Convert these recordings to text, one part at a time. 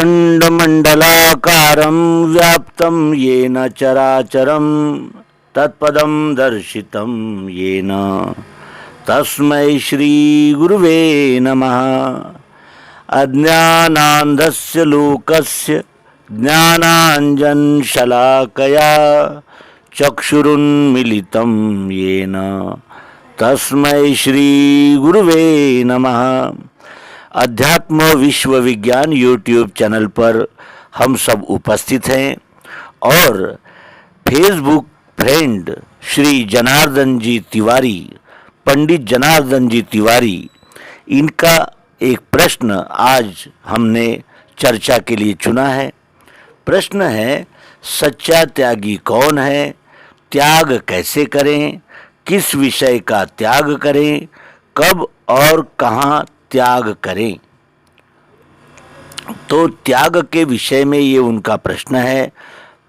अखण्डमण्डलाकारं व्याप्तं येन चराचरं तत्पदं दर्शितं येन तस्मै श्रीगुरुवे नमः। अज्ञानान्धस्य लोकस्य ज्ञानाञ्जनशलाकया चक्षुरुन्मीलितं येन तस्मै श्रीगुरुवे नमः। अध्यात्म विश्व विज्ञान यूट्यूब चैनल पर हम सब उपस्थित हैं और फेसबुक फ्रेंड श्री जनार्दन जी तिवारी, पंडित जनार्दन जी तिवारी, इनका एक प्रश्न आज हमने चर्चा के लिए चुना है। प्रश्न है, सच्चा त्यागी कौन है, त्याग कैसे करें, किस विषय का त्याग करें, कब और कहाँ त्याग करें। तो त्याग के विषय में ये उनका प्रश्न है।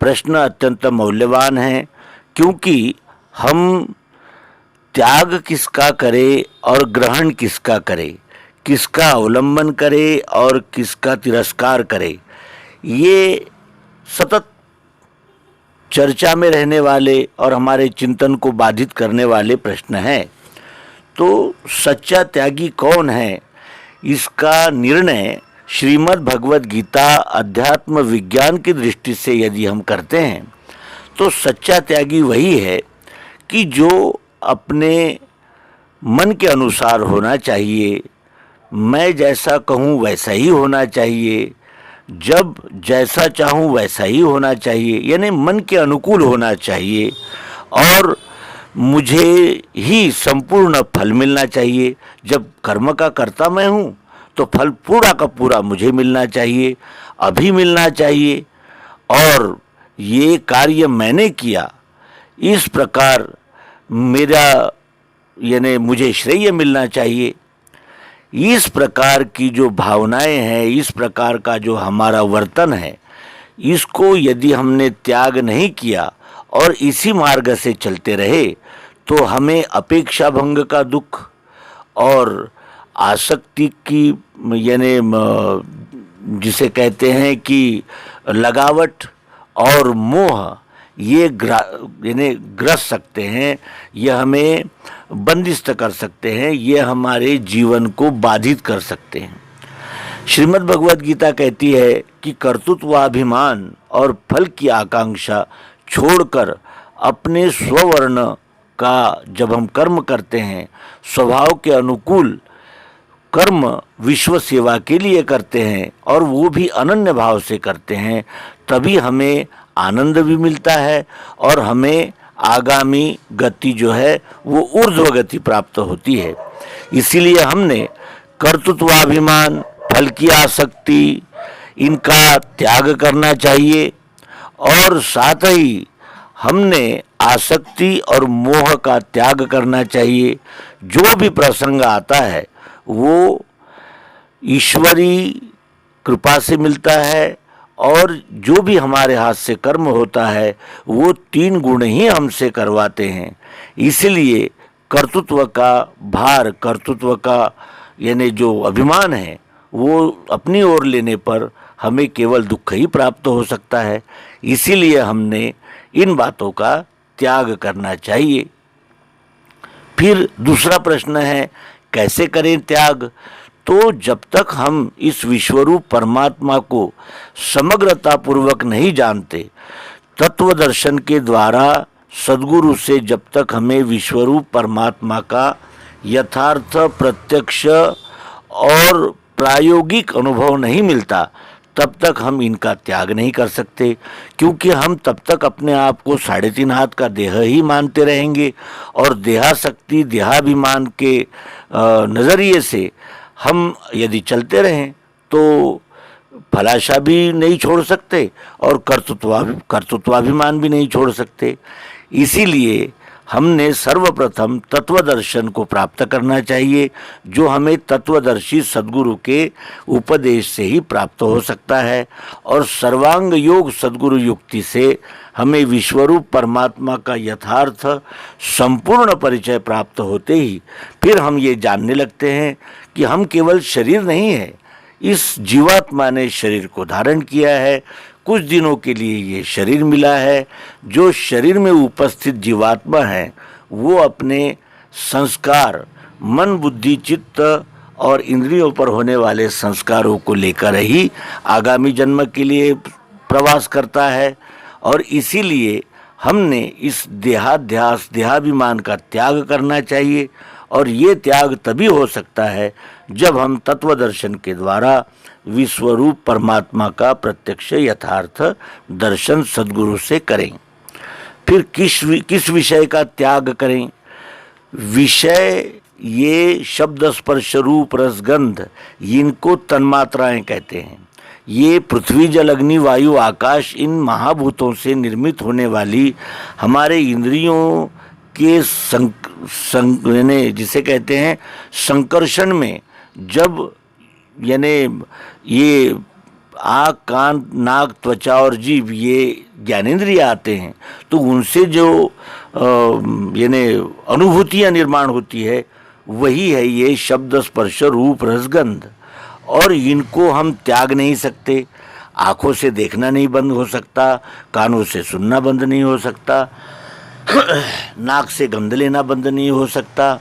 प्रश्न अत्यंत मौल्यवान है, क्योंकि हम त्याग किसका करें और ग्रहण किसका करें, किसका अवलंबन करें और किसका तिरस्कार करें, ये सतत चर्चा में रहने वाले और हमारे चिंतन को बाधित करने वाले प्रश्न हैं। तो सच्चा त्यागी कौन है, इसका निर्णय श्रीमद् भगवद गीता अध्यात्म विज्ञान की दृष्टि से यदि हम करते हैं तो सच्चा त्यागी वही है कि जो अपने मन के अनुसार होना चाहिए, मैं जैसा कहूँ वैसा ही होना चाहिए, जब जैसा चाहूँ वैसा ही होना चाहिए, यानी मन के अनुकूल होना चाहिए और मुझे ही संपूर्ण फल मिलना चाहिए। जब कर्म का कर्ता मैं हूँ तो फल पूरा का पूरा मुझे मिलना चाहिए, अभी मिलना चाहिए, और ये कार्य मैंने किया, इस प्रकार मेरा यानी मुझे श्रेय मिलना चाहिए। इस प्रकार की जो भावनाएं हैं, इस प्रकार का जो हमारा वर्तन है, इसको यदि हमने त्याग नहीं किया और इसी मार्ग से चलते रहे तो हमें अपेक्षा भंग का दुख और आसक्ति की यानी जिसे कहते हैं कि लगावट और मोह, ये यानी ग्रस सकते हैं, ये हमें बंदिस्त कर सकते हैं, ये हमारे जीवन को बाधित कर सकते हैं। श्रीमद् भगवद गीता कहती है कि कर्तृत्वाभिमान और फल की आकांक्षा छोड़कर अपने स्ववर्ण का जब हम कर्म करते हैं, स्वभाव के अनुकूल कर्म विश्व सेवा के लिए करते हैं और वो भी अनन्य भाव से करते हैं, तभी हमें आनंद भी मिलता है और हमें आगामी गति जो है वो ऊर्ध्व गति प्राप्त होती है। इसीलिए हमने कर्तृत्वाभिमान, फल की आसक्ति, इनका त्याग करना चाहिए और साथ ही हमने आसक्ति और मोह का त्याग करना चाहिए। जो भी प्रसंग आता है वो ईश्वरी कृपा से मिलता है और जो भी हमारे हाथ से कर्म होता है वो 3 गुण ही हमसे करवाते हैं। इसलिए कर्तृत्व का भार, कर्तृत्व का यानी जो अभिमान है वो अपनी ओर लेने पर हमें केवल दुख ही प्राप्त हो सकता है। इसीलिए हमने इन बातों का त्याग करना चाहिए। फिर दूसरा प्रश्न है, कैसे करें त्याग। तो जब तक हम इस विश्वरूप परमात्मा को समग्रता पूर्वक नहीं जानते, तत्व दर्शन के द्वारा सद्गुरु से जब तक हमें विश्वरूप परमात्मा का यथार्थ, प्रत्यक्ष और प्रायोगिक अनुभव नहीं मिलता, तब तक हम इनका त्याग नहीं कर सकते, क्योंकि हम तब तक अपने आप को 3.5 हाथ का देह ही मानते रहेंगे और देहासक्ति, देहाभिमान के नज़रिए से हम यदि चलते रहें तो फलाशा भी नहीं छोड़ सकते और कर्तृत्वाभिमान भी नहीं छोड़ सकते। इसीलिए हमने सर्वप्रथम तत्व दर्शन को प्राप्त करना चाहिए, जो हमें तत्वदर्शी सद्गुरु के उपदेश से ही प्राप्त हो सकता है। और सर्वांग योग सद्गुरु युक्ति से हमें विश्वरूप परमात्मा का यथार्थ संपूर्ण परिचय प्राप्त होते ही फिर हम ये जानने लगते हैं कि हम केवल शरीर नहीं है, इस जीवात्मा ने शरीर को धारण किया है, कुछ दिनों के लिए ये शरीर मिला है। जो शरीर में उपस्थित जीवात्मा है वो अपने संस्कार, मन बुद्धि चित्त और इंद्रियों पर होने वाले संस्कारों को लेकर ही आगामी जन्म के लिए प्रवास करता है। और इसीलिए हमने इस देहाध्यास देहाभिमान का त्याग करना चाहिए। और ये त्याग तभी हो सकता है जब हम तत्वदर्शन के द्वारा विश्वरूप परमात्मा का प्रत्यक्ष यथार्थ दर्शन सद्गुरु से करें। फिर किस विषय का त्याग करें? विषय ये शब्द स्पर्श रूप रसगंध, इनको तन्मात्राएं कहते हैं। ये पृथ्वी जल अग्नि वायु आकाश, इन महाभूतों से निर्मित होने वाली हमारे इंद्रियों के जिसे कहते हैं संकर्षण में, जब यानी ये आँख कान नाक त्वचा और जीभ ये ज्ञानेंद्रिय आते हैं तो उनसे जो यानी अनुभूतियाँ निर्माण होती है वही है ये शब्द स्पर्श रूप रसगंध। और इनको हम त्याग नहीं सकते। आँखों से देखना नहीं बंद हो सकता, कानों से सुनना बंद नहीं हो सकता, नाक से गंध लेना बंद नहीं हो सकता,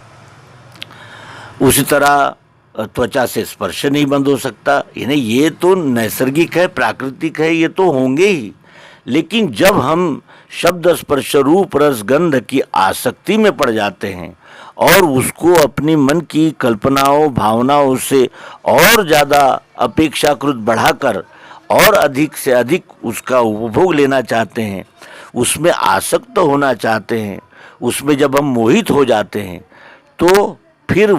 उसी तरह त्वचा से स्पर्श नहीं बंद हो सकता। यानी ये तो नैसर्गिक है, प्राकृतिक है, ये तो होंगे ही। लेकिन जब हम शब्द स्पर्श रूप रस गंध की आसक्ति में पड़ जाते हैं और उसको अपनी मन की कल्पनाओं भावनाओं से और ज़्यादा अपेक्षाकृत बढ़ाकर और अधिक से अधिक उसका उपभोग लेना चाहते हैं, उसमें आसक्त होना चाहते हैं, उसमें जब हम मोहित हो जाते हैं तो फिर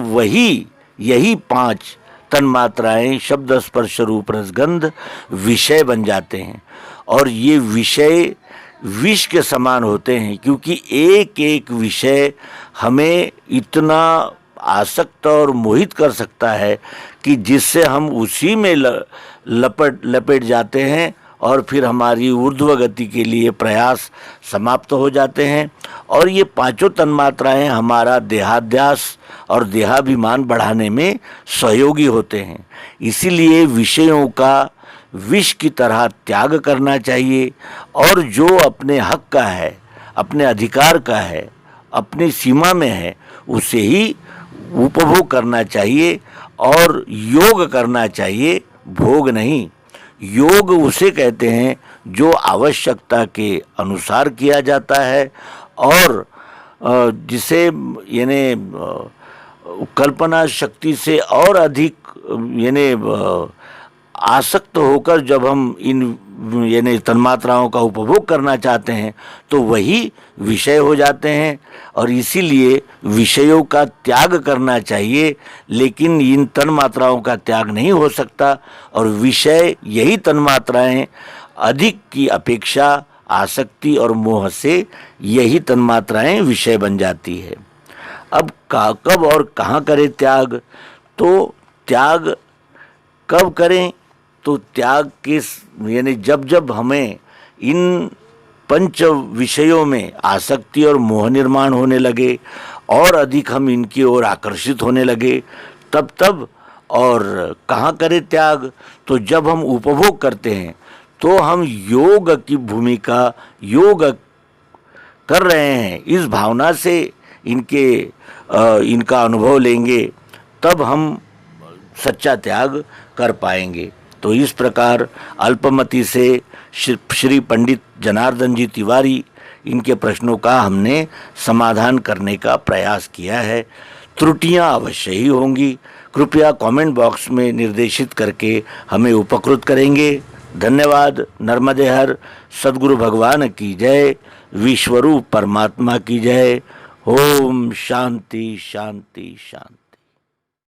यही 5 तन्मात्राएं शब्द स्पर्श रूप रसगंध विषय बन जाते हैं। और ये विषय विष के समान होते हैं, क्योंकि एक एक विषय हमें इतना आसक्त और मोहित कर सकता है कि जिससे हम उसी में लपेट जाते हैं और फिर हमारी ऊर्ध्व गति के लिए प्रयास समाप्त हो जाते हैं। और ये 5 तन्मात्राएं हमारा देहाध्यास और देहाभिमान बढ़ाने में सहयोगी होते हैं। इसीलिए विषयों का विष की तरह त्याग करना चाहिए और जो अपने हक का है, अपने अधिकार का है, अपनी सीमा में है, उसे ही उपभोग करना चाहिए और योग करना चाहिए, भोग नहीं। योग उसे कहते हैं जो आवश्यकता के अनुसार किया जाता है और जिसे यानी कल्पना शक्ति से और अधिक यानी आसक्त होकर जब हम इन यानी तन्मात्राओं का उपभोग करना चाहते हैं तो वही विषय हो जाते हैं। और इसीलिए विषयों का त्याग करना चाहिए, लेकिन इन तन्मात्राओं का त्याग नहीं हो सकता। और विषय यही तन्मात्राएं अधिक की अपेक्षा आसक्ति और मोह से यही तन्मात्राएं विषय बन जाती है। अब कब और कहाँ करें त्याग? तो त्याग कब करें? तो त्याग किस यानी जब हमें इन 5 विषयों में आसक्ति और मोह निर्माण होने लगे और अधिक हम इनकी ओर आकर्षित होने लगे तब और कहाँ करें त्याग? तो जब हम उपभोग करते हैं तो हम योग की भूमिका योग कर रहे हैं इस भावना से इनका अनुभव लेंगे, तब हम सच्चा त्याग कर पाएंगे। तो इस प्रकार अल्पमति से श्री पंडित जनार्दन जी तिवारी, इनके प्रश्नों का हमने समाधान करने का प्रयास किया है। त्रुटियां अवश्य ही होंगी, कृपया कमेंट बॉक्स में निर्देशित करके हमें उपकृत करेंगे। धन्यवाद। नर्मदे हर। सद्गुरु भगवान की जय। विश्वरूप परमात्मा की जय। ओम शांति शांति शांति।